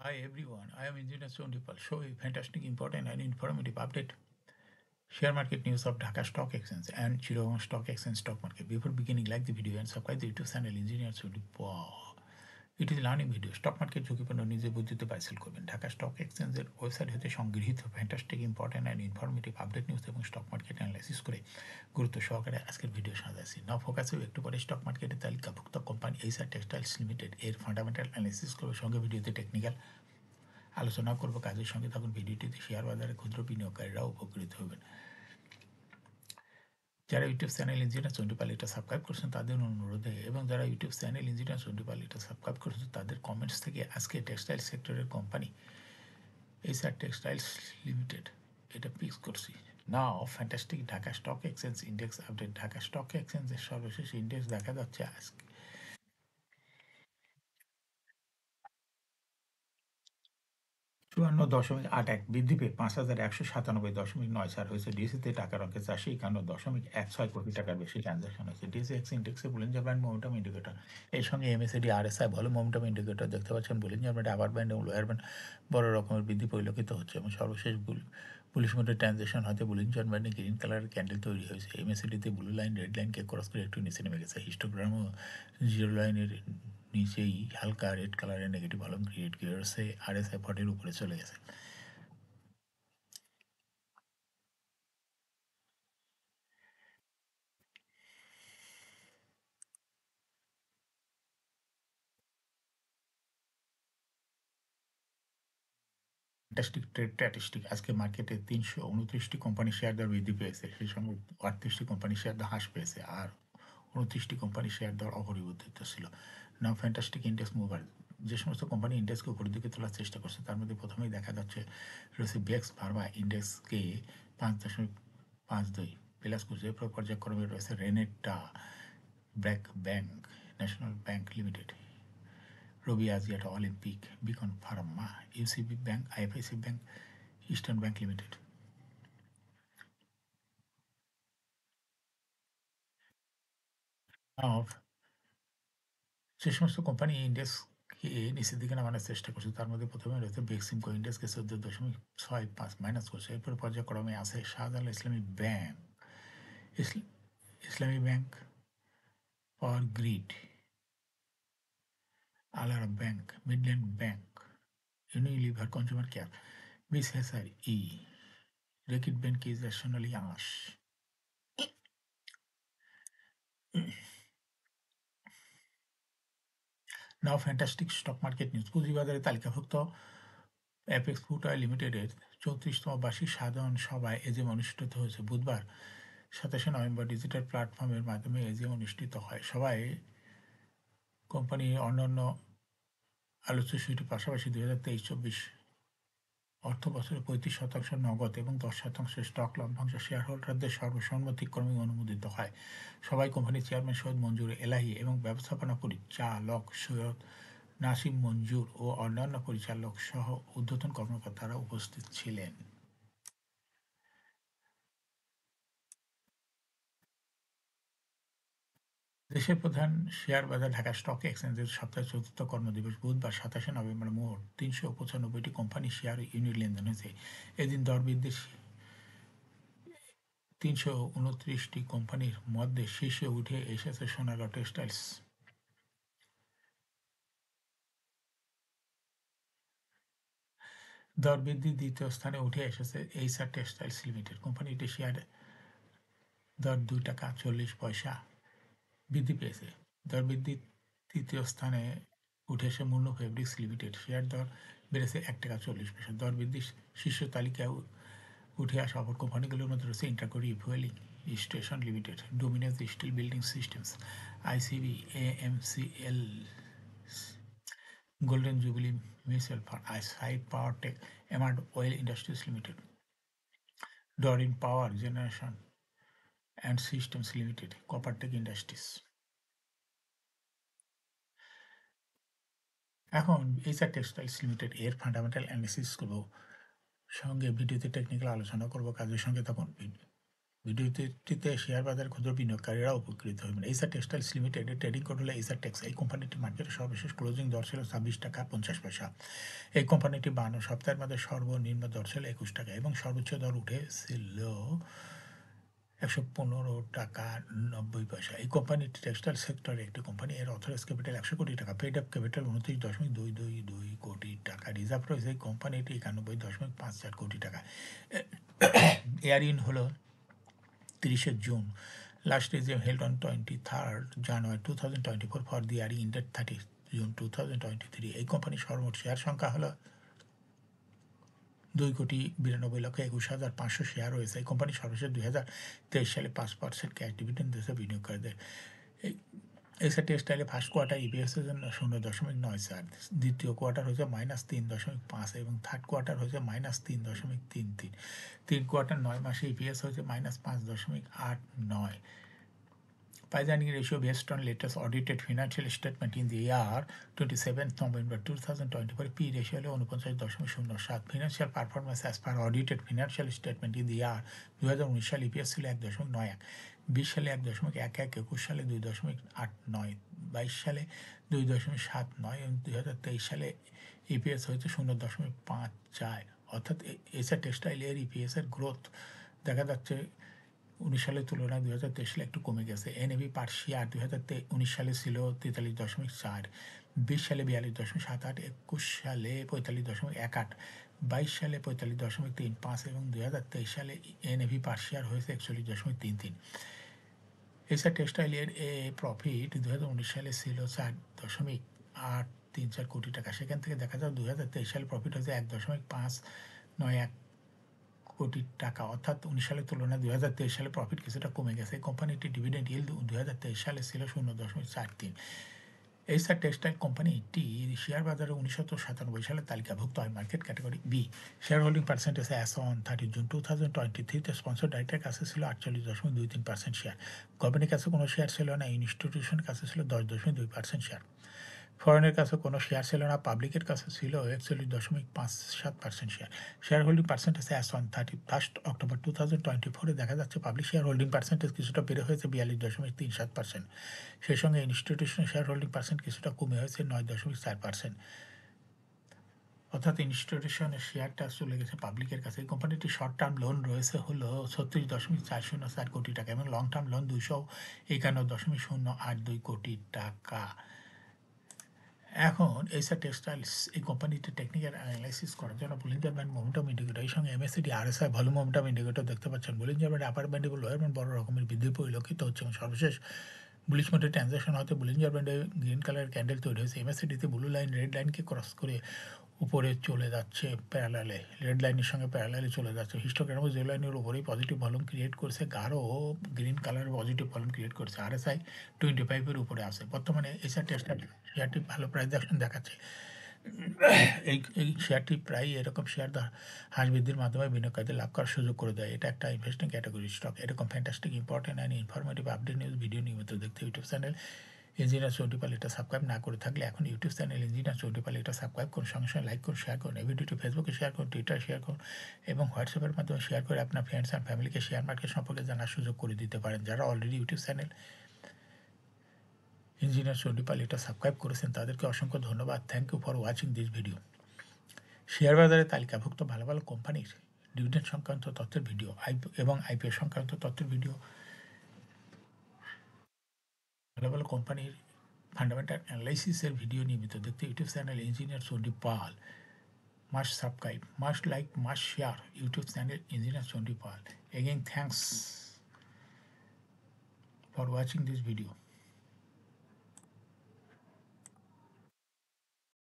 Hi everyone, I am Engineer Sondipal. Show a fantastic, important and informative update. Share market news of Dhaka Stock Exchange and Chittagong Stock Exchange stock market. Before beginning, like the video and subscribe the YouTube channel Engineer Sondipal. It is learning video. Stock market ঝুঁকিপূর্ণ নিজে বুদ্ধিতে বাইসেল করবেন। Dhaka stock এক্সচেঞ্জের website হতে সংগৃহীত fantastic important and informative update news এবং stock market analysis করে গুরুত্ব সহকারে আজকের ভিডিও সাজাইছি। নাও ফোকাসে একটু পরে স্টক মার্কেটের তালিকাভুক্ত কোম্পানি এইচআর টেক্সটাইলস লিমিটেড এর ফান্ডামেন্টাল অ্যানালাইসিস করবে, সঙ্গে ভিডিওতে টেকনিক্যাল আলোচনা করব। কাজের সঙ্গে তখন ভিডিওটিতে শেয়ার বাজারে ক্ষুদ্র বিনিয়োগকারীরাও উপকৃত হবেন। যারা ইউটিউব চ্যানেল ইঞ্জিনিয়ার চণ্ডীপাল এটা সাবস্ক্রাইব করছেন তাদের অনুরোধে, এবং যারা ইউটিউব চ্যানেল ইঞ্জিনিয়ার চণ্ডীপাল এটা সাবস্ক্রাইব করছেন তাদের কমেন্টস থেকে আজকে টেক্সটাইল সেক্টরের কোম্পানি এইচআর টেক্সটাইলস লিমিটেড এটা পিক্স করছি। Now fantastic Dhaka stock exchange index update. Dhaka stock এক্সচেঞ্জের সর্বশেষ ইন্ডেক্স দেখা যাচ্ছে আজকে 54.81 বৃদ্ধি পেয়ে 5,197.94 হয়েছে। ডিএসইতে টাকার অঙ্কে 451.16 কোটি টাকার বেশি ট্রানজাকশন হয়েছে। ডিএসইএক্স ইন্ডেক্সে বুলিঞ্জার ব্যান্ড মোমেন্টাম ইন্ডিকেটর, এর সঙ্গে MACD RSI volume momentum indicator দেখতে পাচ্ছেন। বুলিঞ্জার ব্যান্ড, আপার ব্যান্ড এবং লোয়ার ব্যান্ড বড় রকমের বৃদ্ধি পরিলক্ষিত হচ্ছে, এবং সর্বশেষ বুলিশ মোডের ট্রানজাকশন হতে বুলিঞ্জার ব্যান্ডে গ্রিন কালারের ক্যান্ডেল তৈরি হয়েছে। এমএসিডিতে ব্লু লাইন রেড লাইনকে ক্রস করে একটু নিচে নেমে গেছে। হিস্টোগ্রামও জিরো লাইনের নিচেই হালকা রেড কালারের নেগেটিভ ভলিউম ক্রিয়েট করেছে। আরএসআই 40 উপরে চলে গেছে। ফ্যান্টাস্টিক ট্রেড স্ট্যাটিস্টিক, আজকে মার্কেটে 329টি কোম্পানি শেয়ার দর বৃদ্ধি পেয়েছে, সেই সঙ্গে 38টি কোম্পানি শেয়ার দর হ্রাস পেয়েছে, আর 29টি কোম্পানি শেয়ার দর অপরিবর্তিত ছিল। নাও ফ্যান্টাস্টিক ইন্ডেক্স মুভার, যে সমস্ত কোম্পানি ইন্ডেক্সকে উপরের দিকে তোলার চেষ্টা করছে তার মধ্যে প্রথমেই দেখা যাচ্ছে রয়েছে বেক্স ফার্মা ইন্ডেক্সকে 5.52 প্লাস করছে। এরপর পর্যায়ক্রমে রয়েছে Renata, BRAC Bank, National Bank Limited, Robi Axiata, Olympic, Beacon Pharma, UCB Bank, IFIC Bank, Eastern Bank Limited. যে সমস্ত কোম্পানি ইন্ডেক্সকে নিচের দিকে নামানোর চেষ্টা করছে তার মধ্যে প্রথমে রয়েছে বেক্সিমকো, ইন্ডেক্সকে 14.65 মাইনাস করছে। এরপর পর্যায়ক্রমে আছে Shahjalal Islami Bank, Islami Bank, power grid, আলারা Bank, Midland Bank, Unilever Consumer Care, BCSR ই, রেকিট ব্যাংক ইন্টারন্যাশনাল ইয়াস। Now fantastic stock market news. পুঁজিবাজারে তালিকাভুক্ত অ্যাপেক্স ফুড অয়েল লিমিটেডের 34তম বার্ষিক সাধারণ সভায় এজেম অনুষ্ঠিত হয়েছে বুধবার 27 নভেম্বর। ডিজিটাল প্ল্যাটফর্মের মাধ্যমে এজেম অনুষ্ঠিত হয়। সভায় কোম্পানির অন্যান্য আলোচ্য বিষয়টির পাশাপাশি 2023-24 অর্থ বছরে 35% নগদ এবং 10% স্টক লভ্যাংশ শেয়ার হোল্ডারদের সর্বসম্মতিক্রমে অনুমোদিত হয়। সবাই কোম্পানির চেয়ারম্যান সৈয়দ মঞ্জুর এলাহি এবং ব্যবস্থাপনা পরিচালক সৈয়দ নাসিম মঞ্জুর ও অন্যান্য পরিচালক সহ ঊর্ধ্বতন কর্মকর্তারা উপস্থিত ছিলেন। দেশের প্রধান শেয়ার বাজার ঢাকা স্টক এক্সচেঞ্জের সপ্তাহের চতুর্থ কর্মদিবস বুধবার 27 নভেম্বর মোট 395টি কোম্পানি শেয়ার ইউনিট লেনদেন হয়েছে। এদিন দরবৃদ্ধি 329টি কোম্পানির মধ্যে শীর্ষে উঠে এসেছে সোনারগাঁও টেক্সটাইলস। দরবৃদ্ধির দ্বিতীয় স্থানে উঠে এসেছে এইচআর টেক্সটাইলস লিমিটেড। কোম্পানিটি শেয়ার দর 2 টাকা 40 পয়সা বৃদ্ধি পেয়েছে। দরবৃদ্ধির তৃতীয় স্থানে উঠে এসে মুন্নু ফেব্রিক্স লিমিটেড, শেয়ার দর বেড়েছে 1 টাকা 40 পয়সা। দরবৃদ্ধির শীর্ষ তালিকায় উঠে আসা অপর কোম্পানিগুলোর মধ্যে রয়েছে Interco refueling station limited, Dominus steel building systems, ICB, AMCL, golden jubilee mutual fund, আইসাইড power tech, emerald oil industries limited, Doreen power generation and systems limited, Coppertech industries. এখন এইচআর টেক্সটাইলস লিমিটেড এর fundamental analysis করব, সঙ্গে ভিডিওতে technical আলোচনা করব। কাজের সঙ্গে তখন ভিডিওটিতে শেয়ার বাজারে ক্ষুদ্র বিনিয়োগকারীরা উপকৃত হবেন। এইসা টেক্সটাইলস লিমিটেডের ট্রেডিং কোড হলো এইসা টেক্স। এই কোম্পানিটির মার্কেটের সর্বশেষ ক্লোজিং দর ছিল 26 টাকা 50 পয়সা। এই কোম্পানিটি 52 সপ্তাহের মধ্যে সর্বনিম্ন দর ছিল 21 টাকা এবং সর্বোচ্চ দর উঠেছিল 115 টাকা 90 পয়সা। এই কোম্পানিটি টেক্সটাইল সেক্টরের একটি কোম্পানি। এর অথরাইজ ক্যাপিটাল 100 কোটি টাকা, পেড আপ ক্যাপিটাল 29.222 কোটি টাকা, রিজার্ভ রয়েছে এই কোম্পানিটি 91.54 কোটি টাকা। এয়ার ইন হলো 30 June. Last resume held on 23 January 2024 for the year ended 30 June 2023। এই কোম্পানির সর্বমোট শেয়ার সংখ্যা হলো 2,92,21,500 শেয়ার রয়েছে। এই কোম্পানি সর্বশেষ 2023 সালে 5% ক্যাশ ডিভিডেন্ড দিয়েছে বিনিয়োগকারীদের। এইসা টেক্সটাইলে ফার্স্ট কোয়ার্টার ইপিএসের জন্য 0.94, দ্বিতীয় কোয়ার্টার হয়েছে -3.5 এবং থার্ড কোয়ার্টার হয়েছে -3.33। 3 কোয়ার্টার 9 মাসে ইপিএস হয়েছে -5.89। Price-earning ratio based on latest audited financial statement in the year 27th November 2024, P ratio হলো 49.07। Financial performance as per audited financial statement in the year 2019 সালে EPS ছিল 1.91, 20 সালে 1.11, 21 সালে 2.89, 22 সালে 2.79 এবং 2023 সালে ইপিএস হয়েছে 0.54। অর্থাৎ এইসা টেক্সটাইলের ইপিএস এর গ্রোথ দেখা যাচ্ছে 19 সালের তুলনায় 2023 সালে একটু কমে গেছে। এনএভি পার শেয়ার 2019 সালে ছিল 43.4, 20 সালে 42.78, 21 সালে 45.18, 22 সালে 45.35 এবং 2023 সালে এনএভি পার শেয়ার হয়েছে 41.33। এইসা টেক্সটাইলের প্রফিট 2019 সালে ছিল 4.834 কোটি টাকা। সেখান থেকে দেখা যায় 2023 সালে প্রফিট হয়েছে 1.591 কোটি টাকা। অর্থাৎ 19 সালের তুলনায় 2023 সালে প্রফিট কিছুটা কমে গেছে। কোম্পানিটির ডিভিডেন্ড ইল্ড 2023 সালে ছিল 0.43। এইসা টেক্সটাইল কোম্পানিটি শেয়ার বাজারে 1997 সালে তালিকাভুক্ত হয় market category B. Share holding percentage as on 30 June 2023 sponsor ডাইরেক্টের কাছে ছিল 48.23% শেয়ার। গভর্নমেন্টের কাছে কোনো শেয়ার ছিল না, ইনস্টিটিউশনের কাছে ছিল 10.2% শেয়ার। ফরেনের কাছে কোনো শেয়ার ছিল না, পাবলিকের কাছে ছিল 41.57% share. Share holding percentage as on 31 October 2024 দেখা যাচ্ছে পাবলিক শেয়ার হোল্ডিং পার্সেন্টেজ কিছুটা বেড়ে হয়েছে 42.37%। সেই সঙ্গে ইনস্টিটিউশনাল শেয়ার হোল্ডিং পার্সেন্ট কিছুটা কমে হয়েছে 9.4%। অর্থাৎ ইনস্টিটিউশনের শেয়ারটা চলে গেছে পাবলিকের কাছে। এই কোম্পানিটি শর্ট টার্ম লোন রয়েছে হলো 36.404 কোটি টাকা এবং লং টার্ম লোন 251.082 কোটি টাকা। এখন এইসা টেক্সটাইলস এই কোম্পানিতে টেকনিক্যাল অ্যানালাইসিস করার জন্য বুলিঞ্জার ব্যান্ড মোমেন্টাম ইন্ডিকেটর এই সঙ্গে MACD RSI volume momentum indicator দেখতে পাচ্ছেন। বুলিঞ্জার ব্যান্ড আপার ব্যান্ড এবং লোয়ার ব্যান্ড বড় রকমের বৃদ্ধি পরিলক্ষিত হচ্ছে এবং সর্বশেষ বুলিশ মোডে ট্রানজ্যাকশন হতে বুলিঞ্জার ব্যান্ডে গ্রিন কালারের ক্যান্ডেল তৈরি হয়েছে। এমএসিডিতে ব্লু লাইন রেড লাইনকে ক্রস করে উপরে চলে যাচ্ছে প্যারালালে, রেড লাইনের সঙ্গে প্যারালালে চলে যাচ্ছে। হিস্টোগ্রামও যে লাইনের উপরেই পজিটিভ ভলিউম ক্রিয়েট করছে, গাঢ় গ্রিন কালারের পজিটিভ ভলিউম ক্রিয়েট করছে। আরএসআই 25-এর উপরে আছে। বর্তমানে এইসা টেক্সটাইল শেয়ারটি ভালো প্রাইস দেখাচ্ছে। এই শেয়ারটি প্রায় এরকম শেয়ার হ্রাস বৃদ্ধির মাধ্যমে বিনিয়োগকারীদের লাভ করার সুযোগ করে দেয়। এটা একটা ইনভেস্টিং ক্যাটাগরি স্টক। এরকম fantastic important and informative update news video নিয়মিত দেখতে ইউটিউব চ্যানেল ইঞ্জিনিয়ার চৌটিপাল এটা সাবস্ক্রাইব না করে থাকলে এখন ইউটিউব চ্যানেল ইঞ্জিনিয়ার চৌটিপাল এটা সাবস্ক্রাইব করুন, সঙ্গে সঙ্গে লাইক করুন, শেয়ার করুন। এই ভিডিওটি ফেসবুকে শেয়ার করুন, টুইটারে শেয়ার করুন এবং হোয়াটসঅ্যাপের মাধ্যমে শেয়ার করে আপনার ফ্রেন্ডস অ্যান্ড ফ্যামিলিকে শেয়ার মার্কেট সম্পর্কে জানার সুযোগ করে দিতে পারেন। যারা অলরেডি ইউটিউব চ্যানেল ইঞ্জিনিয়ার চৌটিপাল এটা সাবস্ক্রাইব করেছেন তাদেরকে অসংখ্য ধন্যবাদ। Thank you for watching this video. Share বাজারে তালিকাভুক্ত ভালো ভালো কোম্পানির ডিভিডেন্ড সংক্রান্ত তথ্যের ভিডিও এবং আইপিও সংক্রান্ত তথ্যের ভিডিও, ভালো ভালো কোম্পানির ফান্ডামেন্টাল অ্যানালাইসিসের ভিডিও নিয়মিত দেখতে YouTube channel engineer Chandi Pal must subscribe, must like, must share YouTube channel engineer Chandi Pal. Again, thanks for watching this video.